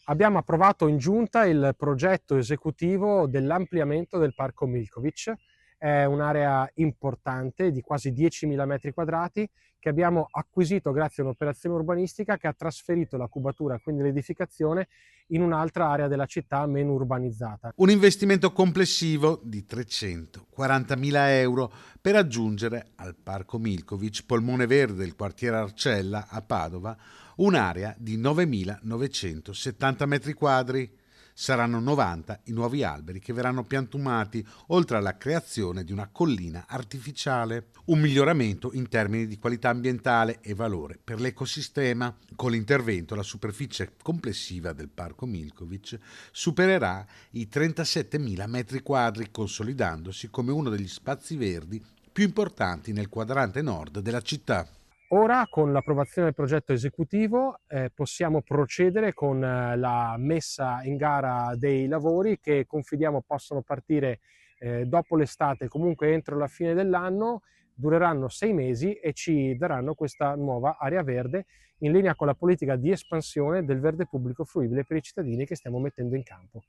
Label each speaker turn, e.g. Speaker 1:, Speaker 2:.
Speaker 1: Abbiamo approvato in giunta il progetto esecutivo dell'ampliamento del Parco Milkovic. È un'area importante di quasi 10.000 metri quadrati che abbiamo acquisito grazie a un'operazione urbanistica che ha trasferito la cubatura, quindi l'edificazione, in un'altra area della città meno urbanizzata.
Speaker 2: Un investimento complessivo di 340.000 euro per aggiungere al Parco Milkovic, polmone verde del quartiere Arcella a Padova, un'area di 9.970 metri quadri. Saranno 90 i nuovi alberi che verranno piantumati, oltre alla creazione di una collina artificiale. Un miglioramento in termini di qualità ambientale e valore per l'ecosistema. Con l'intervento la superficie complessiva del Parco Milkovic supererà i 37.000 metri quadri, consolidandosi come uno degli spazi verdi più importanti nel quadrante nord della città.
Speaker 1: Ora, con l'approvazione del progetto esecutivo, possiamo procedere con la messa in gara dei lavori che confidiamo possano partire dopo l'estate, comunque entro la fine dell'anno, dureranno 6 mesi e ci daranno questa nuova area verde in linea con la politica di espansione del verde pubblico fruibile per i cittadini che stiamo mettendo in campo.